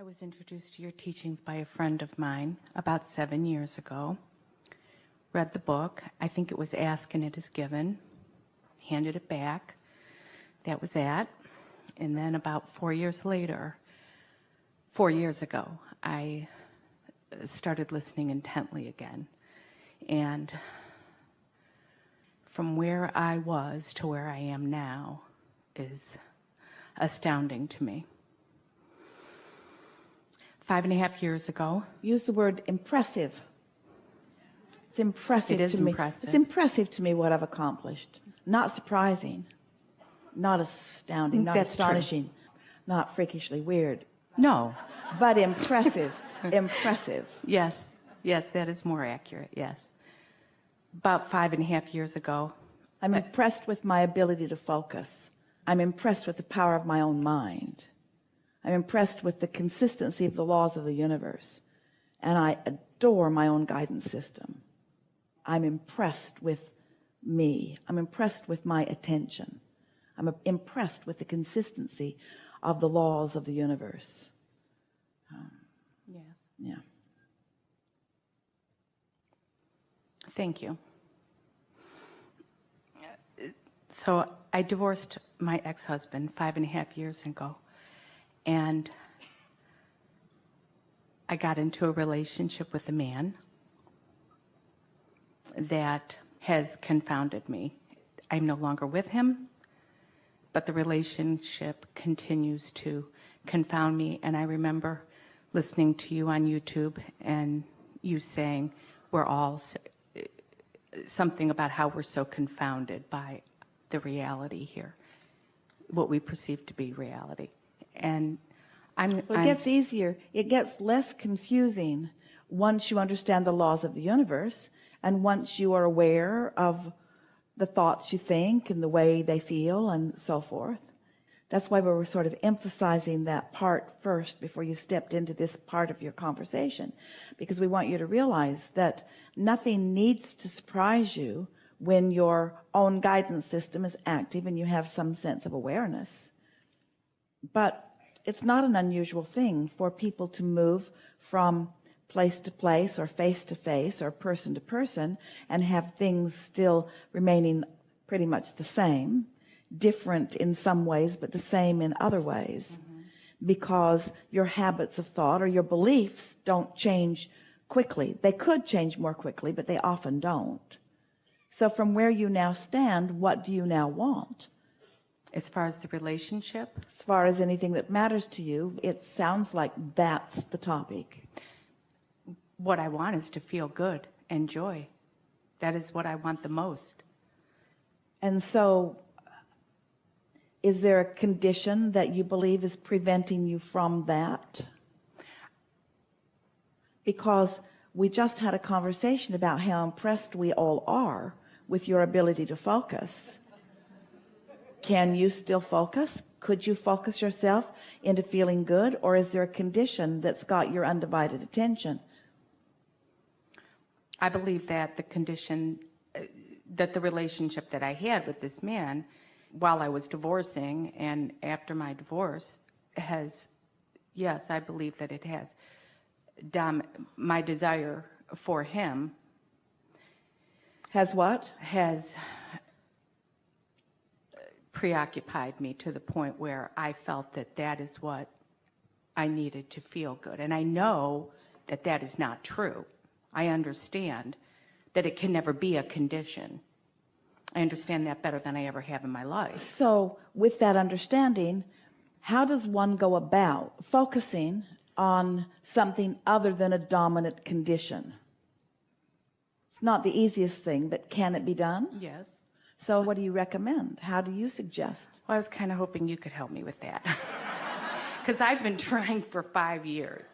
I was introduced to your teachings by a friend of mine about 7 years ago. Read the book. I think it was Ask and It Is Given. Handed it back. That was that. And then about 4 years later, 4 years ago, I started listening intently again. And from where I was to where I am now is astounding to me. 5.5 years ago. Use the word impressive. It's impressive It is to me. impressive. It's impressive to me what I've accomplished. Not surprising. Not astounding. Not That's astonishing. Not freakishly weird. No. But impressive. Impressive. Yes, that is more accurate, yes. About 5.5 years ago. I'm impressed with my ability to focus. I'm impressed with the power of my own mind. I'm impressed with the consistency of the laws of the universe. And I adore my own guidance system. I'm impressed with me. I'm impressed with my attention. I'm impressed with the consistency of the laws of the universe. Yes. Yeah. Thank you. So I divorced my ex-husband 5.5 years ago, and I got into a relationship with a man that has confounded me. I'm no longer with him, but the relationship continues to confound me. And I remember listening to you on YouTube and you saying we're all something about how we're so confounded by the reality here, what we perceive to be reality. And It gets easier. It gets less confusing once you understand the laws of the universe and once you are aware of the thoughts you think and the way they feel and so forth. That's why we were sort of emphasizing that part first before you stepped into this part of your conversation, because we want you to realize that nothing needs to surprise you when your own guidance system is active and you have some sense of awareness. But it's not an unusual thing for people to move from place to place or face to face or person to person and have things still remaining pretty much the same, different in some ways but the same in other ways, because your habits of thought or your beliefs don't change quickly. They could change more quickly, but they often don't. So from where you now stand, what do you now want? as far as the relationship? As far as anything that matters to you, it sounds like that's the topic. What I want is to feel good and joy. That is what I want the most. And so, is there a condition that you believe is preventing you from that? Because we just had a conversation about how impressed we all are with your ability to focus. Can you still focus? Could you focus yourself into feeling good? Or is there a condition that's got your undivided attention? I believe that the condition, that the relationship that I had with this man while I was divorcing and after my divorce has, yes, I believe that it has. My desire for him has what? Has preoccupied me to the point where I felt that that is what I needed to feel good. And I know that that is not true. I understand that it can never be a condition. I understand that better than I ever have in my life. So with that understanding, how does one go about focusing on something other than a dominant condition? It's not the easiest thing, but can it be done? Yes. So what do you recommend? How do you suggest? Well, I was kind of hoping you could help me with that. Because I've been trying for 5 years.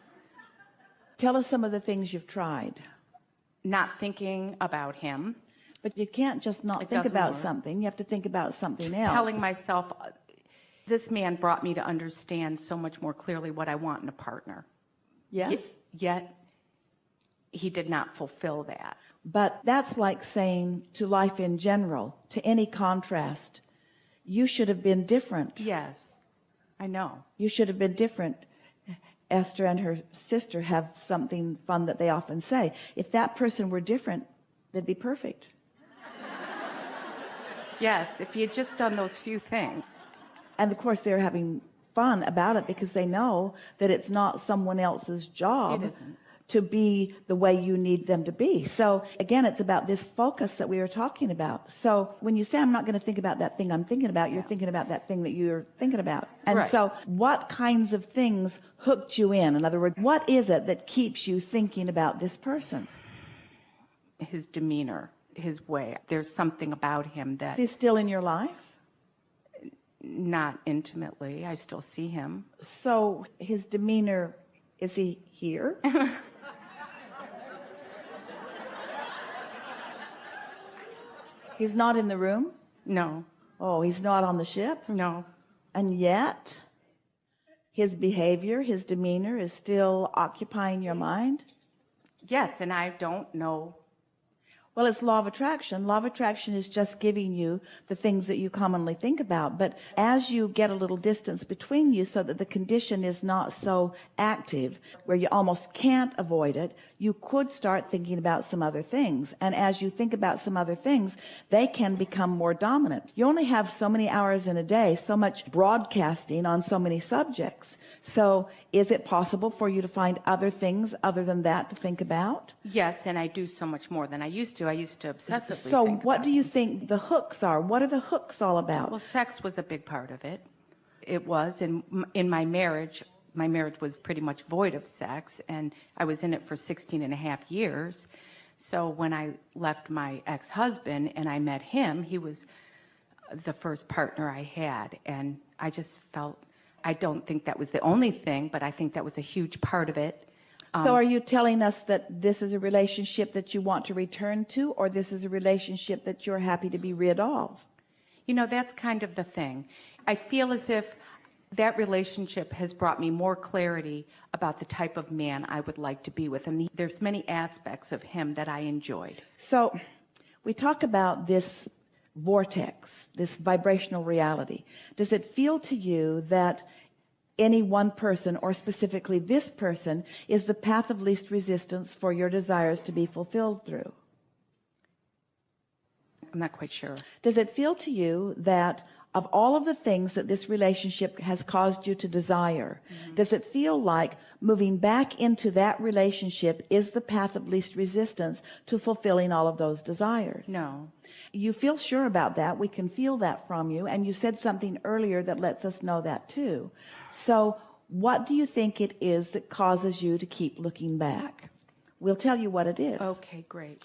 Tell us some of the things you've tried. Not thinking about him. But you can't just not think about something. You have to think about something else. Telling myself, this man brought me to understand so much more clearly what I want in a partner. Yes. Yet, he did not fulfill that. But that's like saying to life in general, to any contrast, you should have been different. Yes, I know. You should have been different. Esther and her sister have something fun that they often say. If that person were different, they'd be perfect. Yes, if you had just done those few things. And of course, they're having fun about it because they know that it's not someone else's job to be the way you need them to be. So again, it's about this focus that we were talking about. So when you say, I'm not going to think about that thing I'm thinking about, you're thinking about that thing that you're thinking about. And so what kinds of things hooked you in? In other words, what is it that keeps you thinking about this person? His demeanor, his way. There's something about him that... Is he still in your life? Not intimately. I still see him. So his demeanor, is he here? He's not in the room? No. Oh, he's not on the ship? No. And yet, his behavior, his demeanor is still occupying your mind? Yes, and I don't know. Well, it's law of attraction. Law of attraction is just giving you the things that you commonly think about. But as you get a little distance between you so that the condition is not so active, where you almost can't avoid it, you could start thinking about some other things. And as you think about some other things, they can become more dominant. You only have so many hours in a day, so much broadcasting on so many subjects. So is it possible for you to find other things other than that to think about? Yes, and I do so much more than I used to. I used to obsessively So think what about do you think the hooks are? What are the hooks all about? Well, sex was a big part of it. It was. In my marriage was pretty much void of sex, and I was in it for 16 and a half years. So when I left my ex-husband and I met him, he was the first partner I had, and I just felt, I don't think that was the only thing, but I think that was a huge part of it. So are you telling us that this is a relationship that you want to return to, or this is a relationship that you're happy to be rid of? You know, that's kind of the thing. I feel as if that relationship has brought me more clarity about the type of man I would like to be with. And there's many aspects of him that I enjoyed. So we talk about this vortex, this vibrational reality. Does it feel to you that any one person, or specifically this person, is the path of least resistance for your desires to be fulfilled through? I'm not quite sure. Does it feel to you that of all of the things that this relationship has caused you to desire, does it feel like moving back into that relationship is the path of least resistance to fulfilling all of those desires? No. You feel sure about that. We can feel that from you. And you said something earlier that lets us know that too. So what do you think it is that causes you to keep looking back? We'll tell you what it is. Okay, great.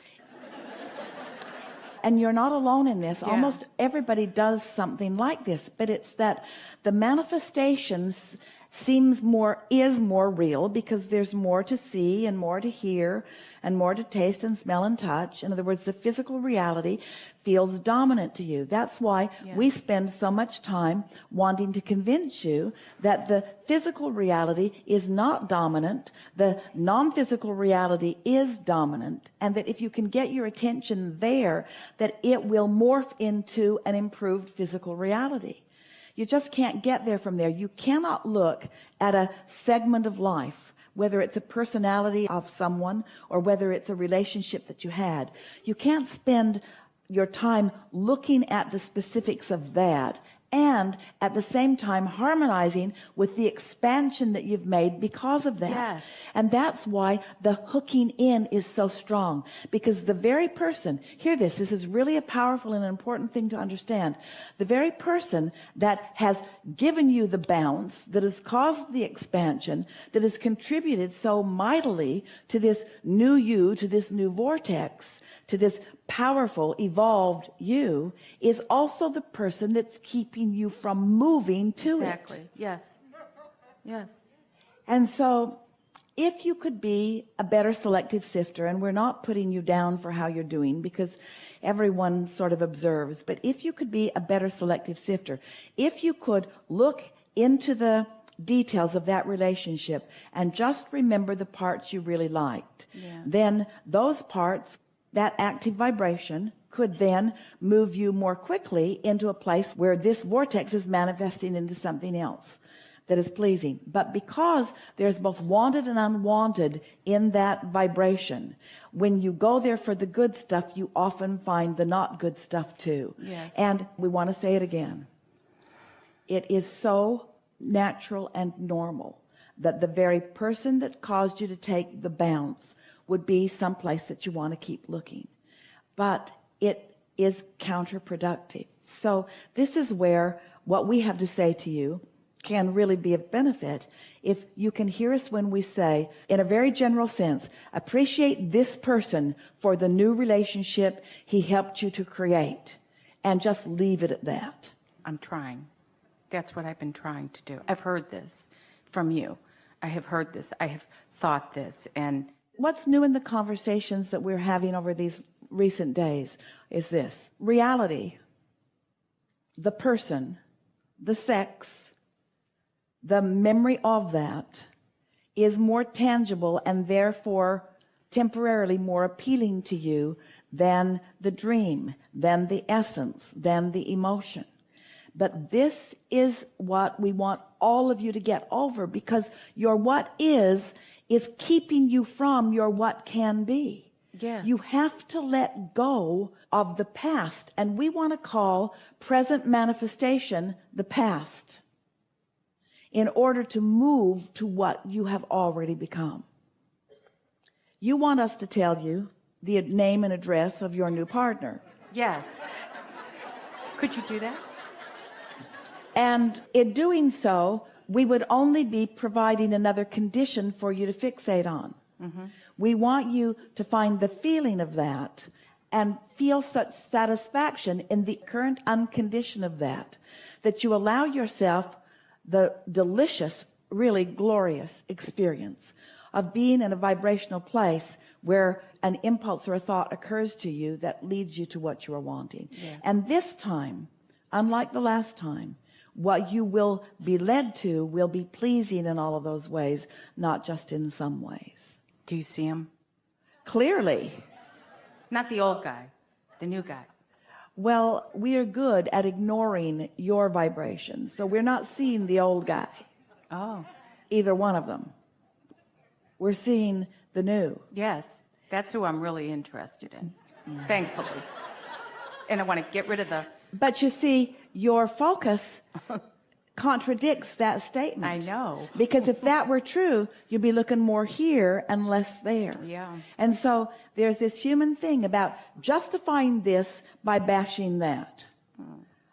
And you're not alone in this. Yeah. Almost everybody does something like this, but it's that the manifestations is more real because there's more to see and more to hear and more to taste and smell and touch. In other words, the physical reality feels dominant to you. That's why we spend so much time wanting to convince you that the physical reality is not dominant, the non-physical reality is dominant, and that if you can get your attention there, that it will morph into an improved physical reality. You just can't get there from there. You cannot look at a segment of life, whether it's a personality of someone or whether it's a relationship that you had. You can't spend your time looking at the specifics of that and at the same time harmonizing with the expansion that you've made because of that. Yes. And that's why the hooking in is so strong, because the very person, hear this is really a powerful and important thing to understand. The very person that has given you the bounce, that has caused the expansion, that has contributed so mightily to this new you, to this new vortex, to this powerful, evolved you, is also the person that's keeping you from moving to it. Exactly. Yes. Yes. And so if you could be a better selective sifter, and we're not putting you down for how you're doing because everyone sort of observes, but if you could be a better selective sifter, if you could look into the details of that relationship and just remember the parts you really liked, then those parts, that active vibration, could then move you more quickly into a place where this vortex is manifesting into something else. that is pleasing. But because there's both wanted and unwanted in that vibration, when you go there for the good stuff, you often find the not good stuff too. Yes. And we want to say it again. It is so natural and normal that the very person that caused you to take the bounce would be someplace that you want to keep looking. But it is counterproductive. So this is where what we have to say to you can really be of benefit. If you can hear us when we say, in a very general sense, appreciate this person for the new relationship he helped you to create, and just leave it at that. I'm trying. That's what I've been trying to do. I've heard this from you. I have heard this. I have thought this. And what's new in the conversations that we're having over these recent days is this: reality, the person, the sex, the memory of that is more tangible and therefore temporarily more appealing to you than the dream, than the essence, than the emotion. But this is what we want all of you to get over, because your what is keeping you from your what can be. Yeah. You have to let go of the past, and we want to call present manifestation the past in order to move to what you have already become. You want us to tell you the name and address of your new partner. yes. Could you do that? And in doing so, we would only be providing another condition for you to fixate on. Mm-hmm. We want you to find the feeling of that and feel such satisfaction in the current uncondition of that, that you allow yourself the delicious, really glorious experience of being in a vibrational place where an impulse or a thought occurs to you that leads you to what you are wanting. Yes. And this time, unlike the last time, what you will be led to will be pleasing in all of those ways, not just in some ways. Do you see him? Clearly. Not the old guy, the new guy. Well, we are good at ignoring your vibration, so we're not seeing the old guy. Oh. Either one of them. We're seeing the new. Yes. That's who I'm really interested in, thankfully. And I want to get rid of the... But you see, your focus contradicts that statement. I know. Because if that were true, you'd be looking more here and less there. Yeah. And so there's this human thing about justifying this by bashing that.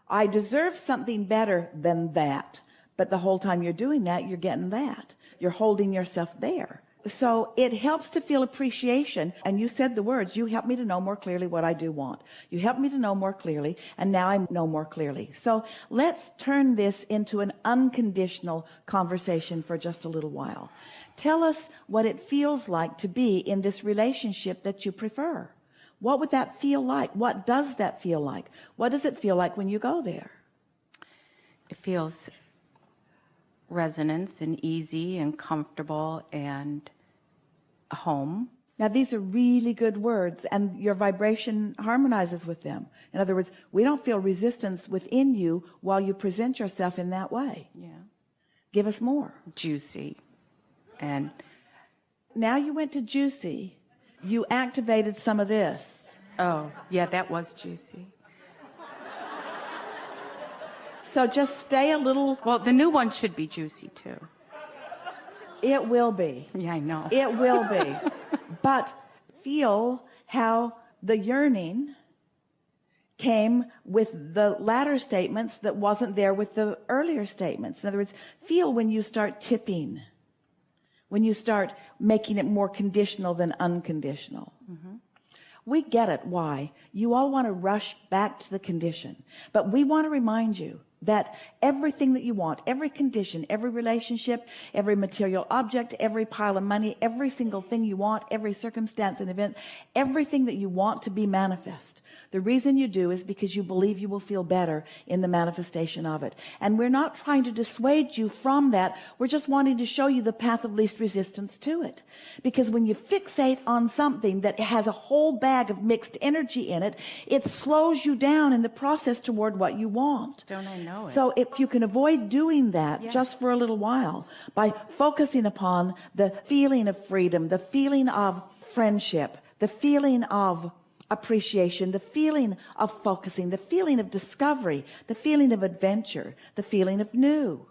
I deserve something better than that. But the whole time you're doing that, you're getting that. You're holding yourself there. So it helps to feel appreciation. And you said the words, you help me to know more clearly what I do want. You help me to know more clearly, and now I know more clearly. So let's turn this into an unconditional conversation for just a little while. Tell us what it feels like to be in this relationship that you prefer. What would that feel like? What does that feel like? What does it feel like when you go there? It feels resonance and easy and comfortable and a home. Now, these are really good words, and your vibration harmonizes with them. In other words, we don't feel resistance within you while you present yourself in that way. Yeah. Give us more. Juicy. And now you went to juicy. You activated some of this. oh, yeah, that was juicy. So just stay a little. Well, the new one should be juicy too. It will be. Yeah, I know. It will be. But feel how the yearning came with the latter statements that wasn't there with the earlier statements. In other words, feel when you start tipping, when you start making it more conditional than unconditional. Mm-hmm. We get it, why. You all want to rush back to the condition. But we want to remind you that everything that you want, every condition, every relationship, every material object, every pile of money, every single thing you want, every circumstance and event, everything that you want to be manifest, the reason you do is because you believe you will feel better in the manifestation of it. And we're not trying to dissuade you from that. We're just wanting to show you the path of least resistance to it. Because when you fixate on something that has a whole bag of mixed energy in it, it slows you down in the process toward what you want. Don't I know? know it. So if you can avoid doing that Yes. just for a little while by focusing upon the feeling of freedom, the feeling of friendship, the feeling of appreciation, the feeling of focusing, the feeling of discovery, the feeling of adventure, the feeling of new,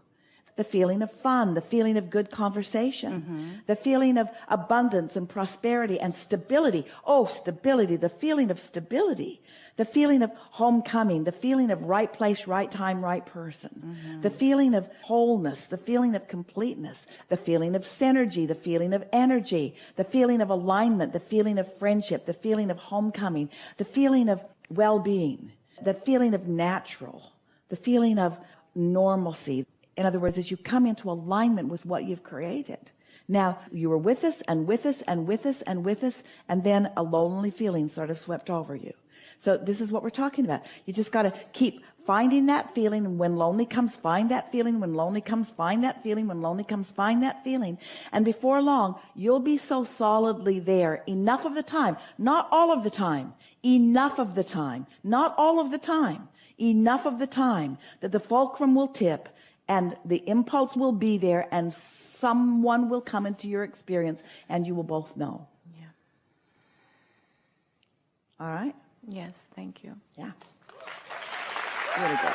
the feeling of fun, the feeling of good conversation, the feeling of abundance and prosperity and stability. Oh, stability, the feeling of stability, the feeling of homecoming, the feeling of right place, right time, right person, the feeling of wholeness, the feeling of completeness, the feeling of synergy, the feeling of energy, the feeling of alignment, the feeling of friendship, the feeling of homecoming, the feeling of well-being, the feeling of natural, the feeling of normalcy. In other words, as you come into alignment with what you've created. Now, you were with us and with us and with us and with us, and then a lonely feeling sort of swept over you. So this is what we're talking about. You just got to keep finding that feeling, and when lonely comes, find that feeling. When lonely comes, find that feeling. When lonely comes, find that feeling. And before long, you'll be so solidly there enough of the time, not all of the time, enough of the time, not all of the time, enough of the time that the fulcrum will tip, and the impulse will be there, and someone will come into your experience, and you will both know. Yeah. All right? Yes, thank you. Yeah. Really good.